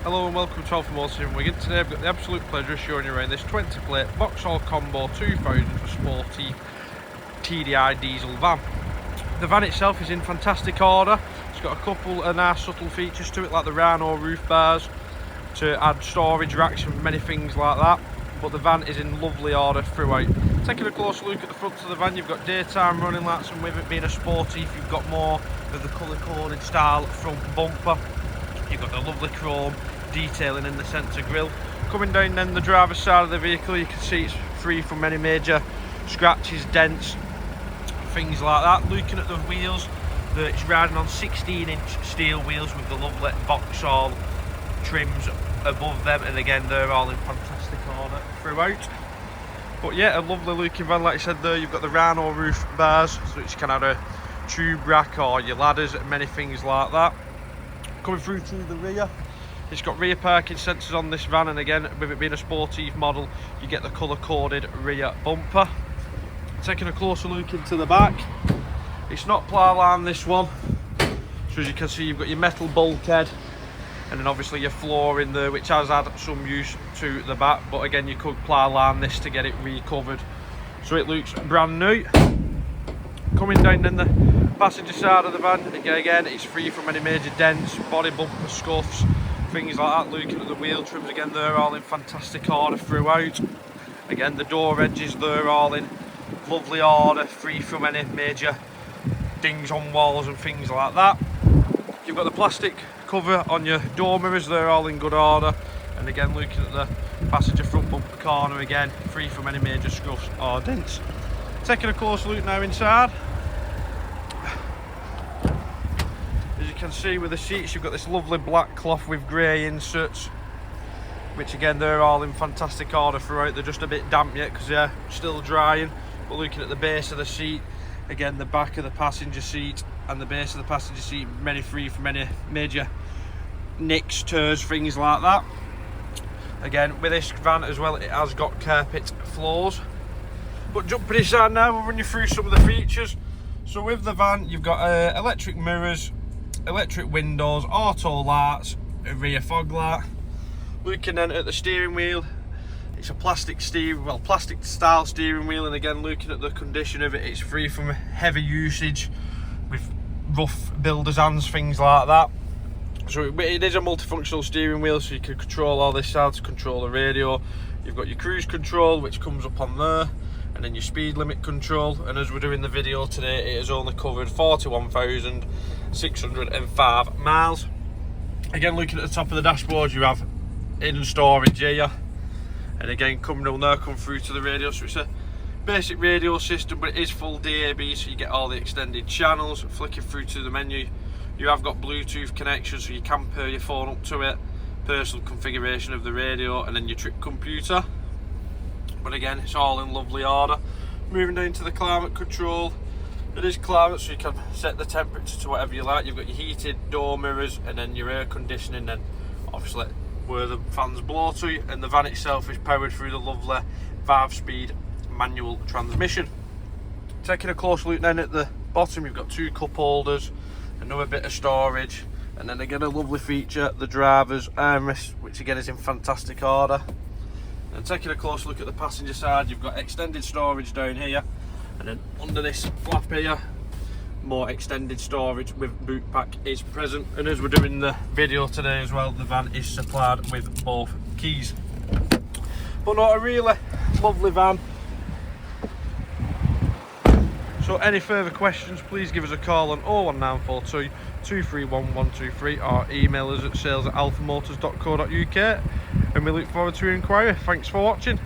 Hello and welcome to Alpha Motors in Wigan. Today I've got the absolute pleasure of showing you around this 20 plate Vauxhall Combo 2000 for Sportive TDI diesel van. The van itself is in fantastic order. It's got a couple of nice subtle features to it, like the Rhino roof bars to add storage racks and many things like that, but the van is in lovely order throughout. Taking a closer look at the front of the van, you've got daytime running lights, and with it being a Sportive you've got more of the colour coded style front bumper. You've got the lovely chrome detailing in the centre grille. Coming down then the driver's side of the vehicle, you can see it's free from any major scratches, dents, things like that. Looking at the wheels, it's riding on 16-inch steel wheels with the lovely Vauxhall trims above them, and again they're all in fantastic order throughout. But yeah, a lovely looking van. Like I said there, you've got the Rhino roof bars, so it's kind of a tube rack or your ladders and many things like that. Coming through to the rear, it's got rear parking sensors on this van, and again with it being a Sportive model you get the colour coded rear bumper. Taking a closer look into the back, it's not ply line this one, so as you can see you've got your metal bulkhead and then obviously your floor in there, which has had some use to the back, but again you could ply line this to get it recovered, so it looks brand new. Coming down then the passenger side of the van, again it's free from any major dents, body bumper scuffs, things like that. Looking at the wheel trims, again they're all in fantastic order throughout. Again the door edges, they're all in lovely order, free from any major dings on walls and things like that. You've got the plastic cover on your door mirrors, they're all in good order, and again looking at the passenger front bumper corner, again free from any major scuffs or dents. Taking a closer look now inside, as you can see with the seats you've got this lovely black cloth with grey inserts, which again they're all in fantastic order throughout. They're just a bit damp yet because they're still drying, but looking at the base of the seat, again the back of the passenger seat and the base of the passenger seat many free from any major nicks, tears, things like that. Again with this van as well, it has got carpet floors. But jumping inside now, we'll run you through some of the features. So with the van you've got electric mirrors, electric windows, auto lights, a rear fog light. Looking then at the steering wheel, it's a plastic style steering wheel, and again looking at the condition of it, it's free from heavy usage with rough builder's hands, things like that. So it is a multifunctional steering wheel, so you can control all this side to control the radio. You've got your cruise control which comes up on there, and then your speed limit control, and as we're doing the video today it has only covered 41,605 miles. Again looking at the top of the dashboard, you have hidden storage here, and again come through to the radio, so it's a basic radio system but it is full DAB, so you get all the extended channels. Flicking through to the menu, you have got Bluetooth connection, so you can pair your phone up to it, personal configuration of the radio, and then your trip computer. But again it's all in lovely order. Moving down to the climate control, it is climate, so you can set the temperature to whatever you like. You've got your heated door mirrors and then your air conditioning, then obviously where the fans blow to, and the van itself is powered through the lovely 5-speed manual transmission. Taking a closer look then at the bottom, you've got 2 cup holders, another bit of storage, and then again a lovely feature, the driver's armrest, which again is in fantastic order. And taking a closer look at the passenger side, you've got extended storage down here, and then under this flap here more extended storage with boot pack is present. And as we're doing the video today as well, the van is supplied with both keys. But not a really lovely van. So any further questions, please give us a call on 01942 231 123 or email us at sales@alphamotors.co.uk, and we look forward to your inquiry. Thanks for watching.